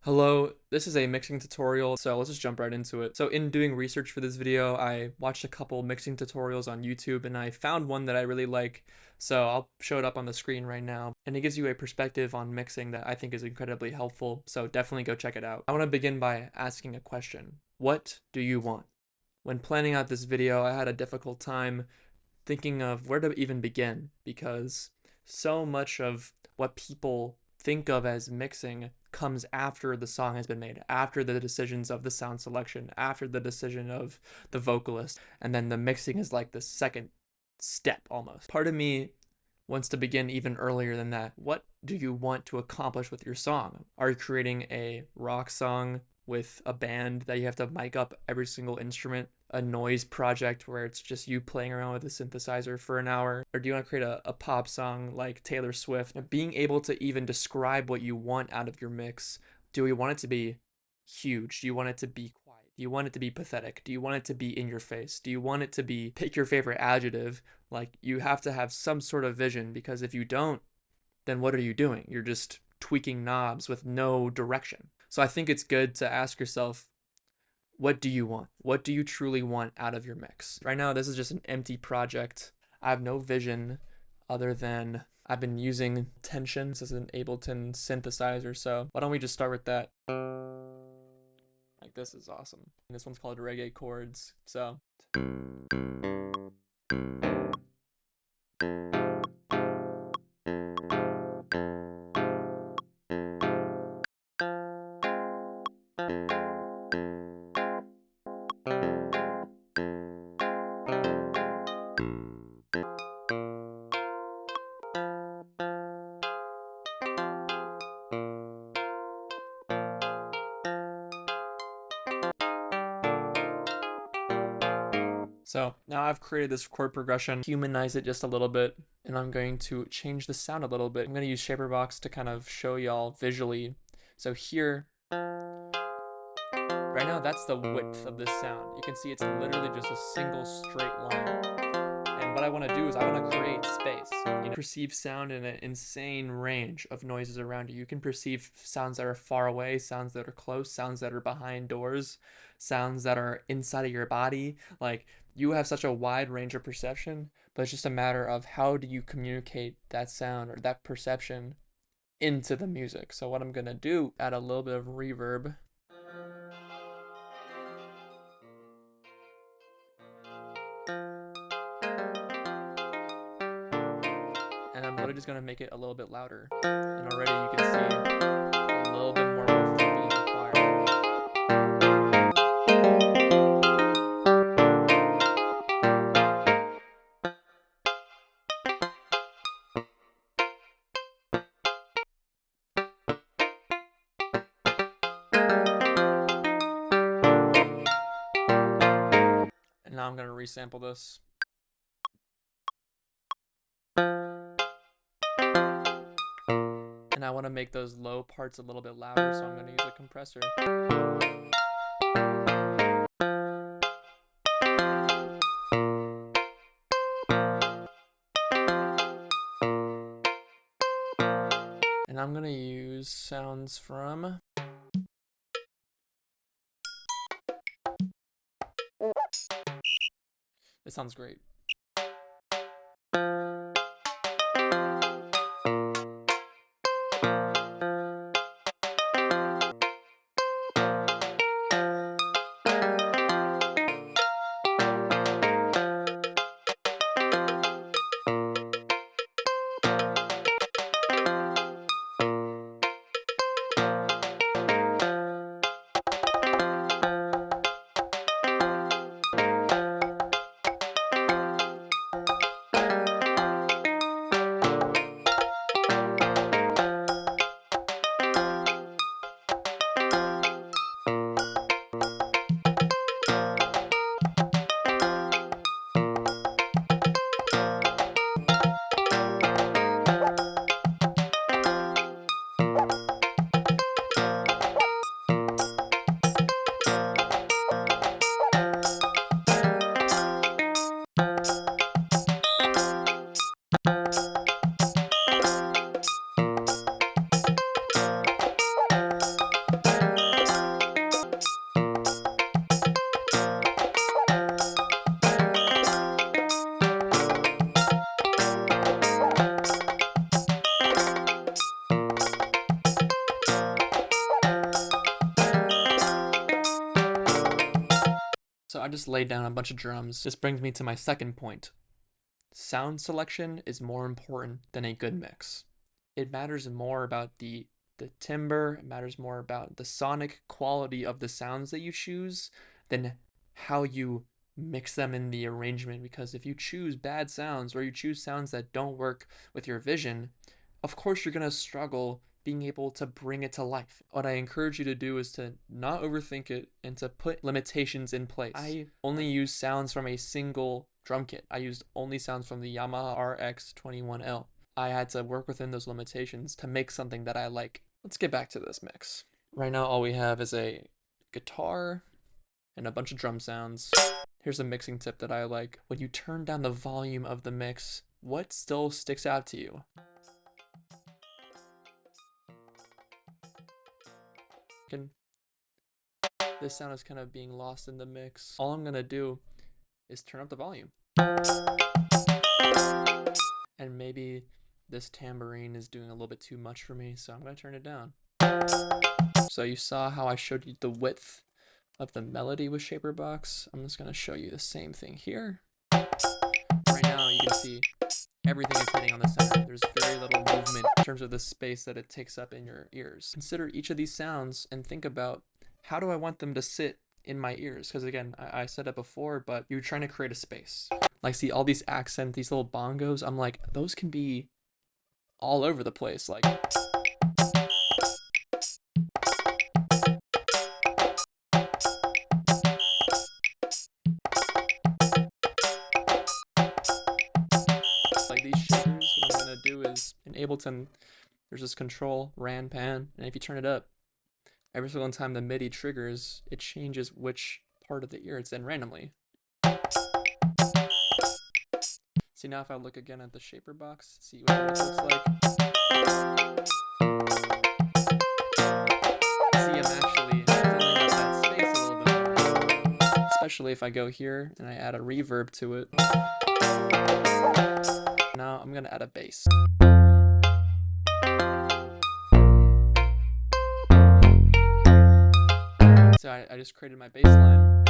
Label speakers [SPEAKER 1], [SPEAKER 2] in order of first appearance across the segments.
[SPEAKER 1] Hello, this is a mixing tutorial, so let's just jump right into it. So in doing research for this video, I watched a couple mixing tutorials on YouTube and I found one that I really like, so I'll show it up on the screen right now. And it gives you a perspective on mixing that I think is incredibly helpful, so definitely go check it out. I want to begin by asking a question. What do you want? When planning out this video, I had a difficult time thinking of where to even begin because so much of what people think of as mixing comes after the song has been made, after the decisions of the sound selection, after the decision of the vocalist, and then the mixing is like the second step almost. Part of me wants to begin even earlier than that. What do you want to accomplish with your song? Are you creating a rock song with a band that you have to mic up every single instrument, a noise project where it's just you playing around with a synthesizer for an hour? Or do you want to create a pop song like Taylor Swift? And being able to even describe what you want out of your mix. Do you want it to be huge? Do you want it to be quiet? Do you want it to be pathetic? Do you want it to be in your face? Do you want it to be, pick your favorite adjective? Like, you have to have some sort of vision, because if you don't, then what are you doing? You're just tweaking knobs with no direction. So I think it's good to ask yourself, what do you want? What do you truly want out of your mix? Right now, this is just an empty project. I have no vision other than I've been using tensions as an Ableton synthesizer. So why don't we just start with that? Like, this is awesome. And this one's called Reggae Chords. So now I've created this chord progression, humanize it just a little bit, and I'm going to change the sound a little bit. I'm going to use Shaperbox to kind of show y'all visually. So here, right now, that's the width of this sound. You can see it's literally just a single straight line. And what I want to do is I want to create space. You know, perceive sound in an insane range of noises around you. You can perceive sounds that are far away, sounds that are close, sounds that are behind doors, sounds that are inside of your body. Like, you have such a wide range of perception, but it's just a matter of how do you communicate that sound or that perception into the music. So what I'm gonna do, add a little bit of reverb. And I'm literally just gonna make it a little bit louder. And already you can see a little bit more work being required. And now I'm gonna resample this. And I want to make those low parts a little bit louder, so I'm going to use a compressor. And I'm going to use sounds from... This sounds great. I just laid down a bunch of drums. This brings me to my second point. Sound selection is more important than a good mix. It matters more about the timbre, it matters more about the sonic quality of the sounds that you choose than how you mix them in the arrangement, because if you choose bad sounds or you choose sounds that don't work with your vision, of course you're going to struggle being able to bring it to life. What I encourage you to do is to not overthink it and to put limitations in place. I only use sounds from a single drum kit. I used only sounds from the Yamaha RX-21L. I had to work within those limitations to make something that I like. Let's get back to this mix. Right now all we have is a guitar and a bunch of drum sounds. Here's a mixing tip that I like. When you turn down the volume of the mix, what still sticks out to you? This sound is kind of being lost in the mix. All I'm gonna do is turn up the volume. And maybe this tambourine is doing a little bit too much for me, so I'm gonna turn it down. So you saw how I showed you the width of the melody with Shaper Box. I'm just gonna show you the same thing here. Right now you can see everything is hitting on the center. There's very little movement in terms of the space that it takes up in your ears. Consider each of these sounds and think about, how do I want them to sit in my ears? Because again, I said it before, but you're trying to create a space. Like, see all these accents, these little bongos, I'm like, those can be all over the place. Like these shakers, what I'm gonna do is in Ableton, there's this control, ran, pan, and if you turn it up, every single time the MIDI triggers, it changes which part of the ear it's in randomly. See, now if I look again at the Shaper Box, see what it looks like. See, I'm actually filling up that space a little bit more. Especially if I go here and I add a reverb to it. Now I'm gonna add a bass. So I just created my bass line, and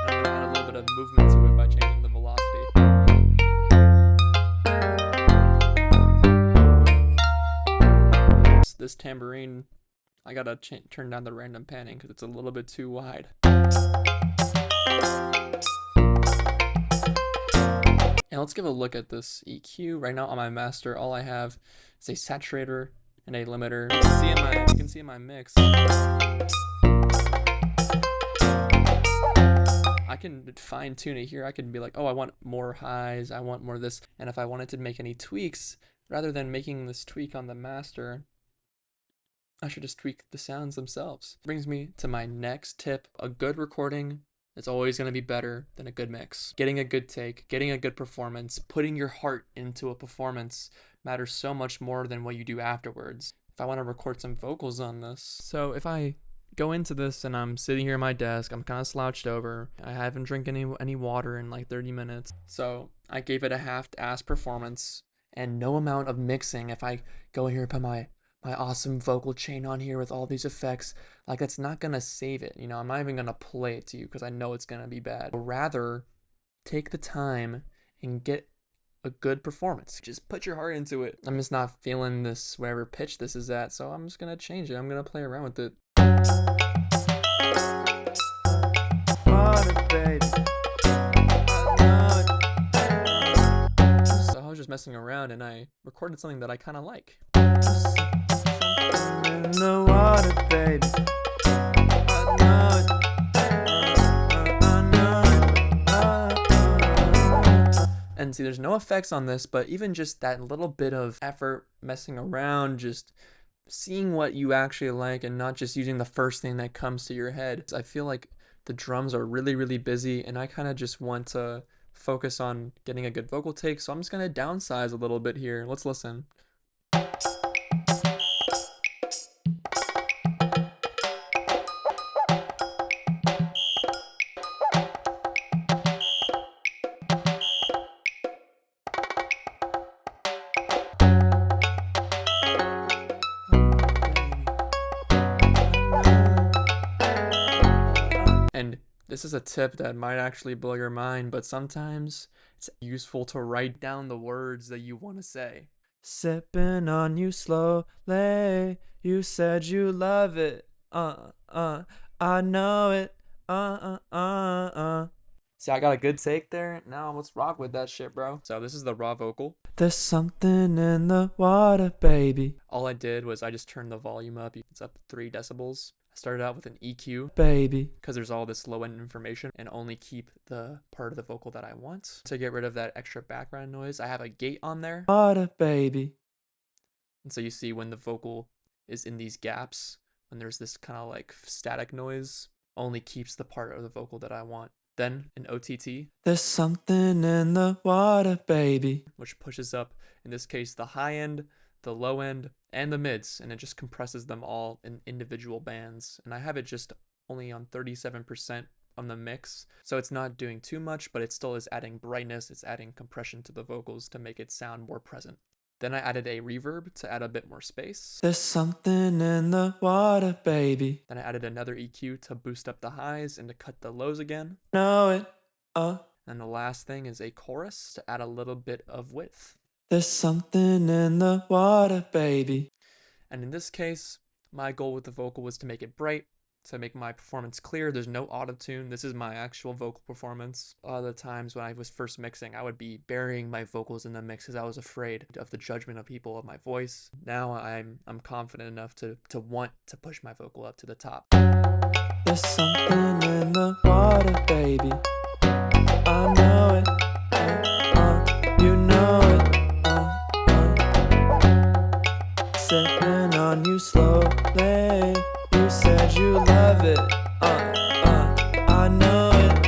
[SPEAKER 1] I'm gonna add a little bit of movement to it by changing the velocity. This tambourine, I gotta turn down the random panning because it's a little bit too wide. And let's give a look at this EQ. Right now on my master, all I have is a saturator and a limiter. You can see in my mix, I can fine tune it here. I can be like, oh, I want more highs, I want more of this. And if I wanted to make any tweaks, rather than making this tweak on the master, I should just tweak the sounds themselves. Brings me to my next tip. A good recording is always going to be better than a good mix. Getting a good take, getting a good performance, putting your heart into a performance matters so much more than what you do afterwards. If I want to record some vocals on this, so if I go into this and I'm sitting here at my desk, I'm kind of slouched over, I haven't drank any water in like 30 minutes, so I gave it a half-ass performance and no amount of mixing. If I go in here and put my awesome vocal chain on here with all these effects, like, that's not gonna save it. You know, I'm not even gonna play it to you because I know it's gonna be bad. Rather, take the time and get a good performance. Just put your heart into it. I'm just not feeling this whatever pitch this is at, so I'm just gonna change it. I'm gonna play around with it. So I was just messing around and I recorded something that I kind of like. The water, baby. And see, there's no effects on this, but even just that little bit of effort messing around, just seeing what you actually like and not just using the first thing that comes to your head. I feel like the drums are really, really busy and I kind of just want to focus on getting a good vocal take, so I'm just going to downsize a little bit here. Let's listen. And This is a tip that might actually blow your mind, but sometimes it's useful to write down the words that you want to say. Sipping on you slowly, you said you love it, I know it, See, I got a good take there. Now let's rock with that shit, bro. So this is the raw vocal. There's something in the water, baby. All I did was I just turned the volume up. It's up 3 decibels. I started out with an EQ, baby, because there's all this low end information, and only keep the part of the vocal that I want. To get rid of that extra background noise, I have a gate on there. Water, baby. And so you see when the vocal is in these gaps, when there's this kind of like static noise, only keeps the part of the vocal that I want. Then an OTT. There's something in the water, baby. Which pushes up, in this case, the high end, the low end, and the mids, and it just compresses them all in individual bands. And I have it just only on 37% on the mix, so it's not doing too much, but it still is adding brightness, it's adding compression to the vocals to make it sound more present. Then I added a reverb to add a bit more space. There's something in the water, baby. Then I added another EQ to boost up the highs and to cut the lows again. Know it, And the last thing is a chorus to add a little bit of width. There's something in the water, baby. And in this case, my goal with the vocal was to make it bright, to make my performance clear. There's no auto-tune. This is my actual vocal performance. A lot of the times when I was first mixing, I would be burying my vocals in the mix because I was afraid of the judgment of people of my voice. Now I'm confident enough to want to push my vocal up to the top. There's something in the water, baby. I know it. You know it. Sipping on you slowly. You said you love it, I know it,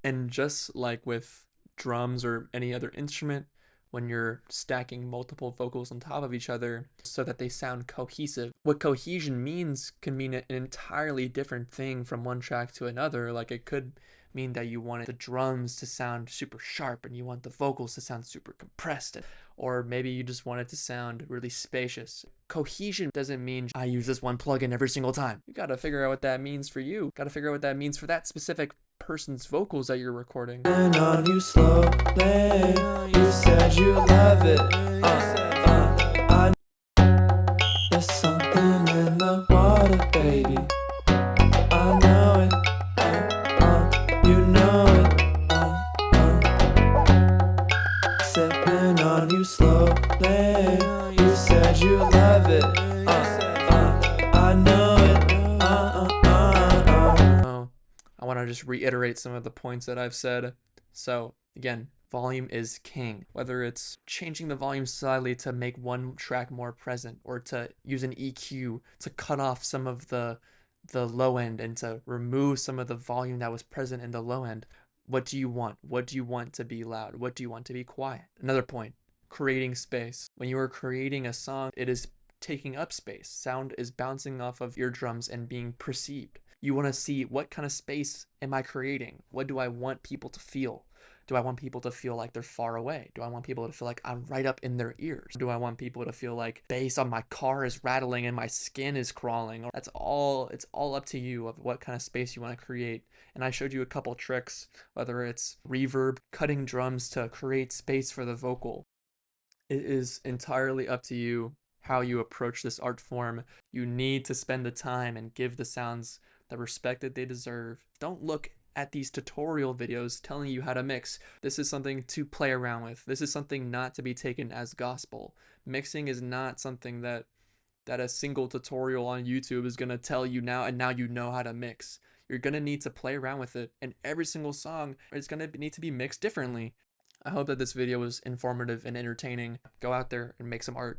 [SPEAKER 1] And just like with drums or any other instrument, when you're stacking multiple vocals on top of each other so that they sound cohesive, what cohesion means can mean an entirely different thing from one track to another. Like it could mean that you want the drums to sound super sharp and you want the vocals to sound super compressed, or maybe you just want it to sound really spacious. Cohesion doesn't mean I use this one plugin every single time. You gotta figure out what that means for you. Gotta figure out what that means for that specific person's vocals that you're recording. And on you slowly, you said you love it. There's something in the water, baby. I know it. You know it. Sipping on you slowly. You said you love it. I know it. I want to just reiterate some of the points that I've said. So again, volume is king. Whether it's changing the volume slightly to make one track more present, or to use an EQ to cut off some of the low end and to remove some of the volume that was present in the low end. What do you want? What do you want to be loud? What do you want to be quiet? Another point, creating space. When you are creating a song, it is taking up space. Sound is bouncing off of eardrums and being perceived. You want to see, what kind of space am I creating? What do I want people to feel? Do I want people to feel like they're far away? Do I want people to feel like I'm right up in their ears? Do I want people to feel like bass on my car is rattling and my skin is crawling? It's all up to you of what kind of space you want to create. And I showed you a couple tricks, whether it's reverb, cutting drums to create space for the vocal. It is entirely up to you how you approach this art form. You need to spend the time and give the sounds the respect that they deserve. Don't look at these tutorial videos telling you how to mix. This is something to play around with. This is something not to be taken as gospel. Mixing is not something that a single tutorial on YouTube is going to tell you now, and now you know how to mix. You're going to need to play around with it, and every single song is going to need to be mixed differently. I hope that this video was informative and entertaining. Go out there and make some art.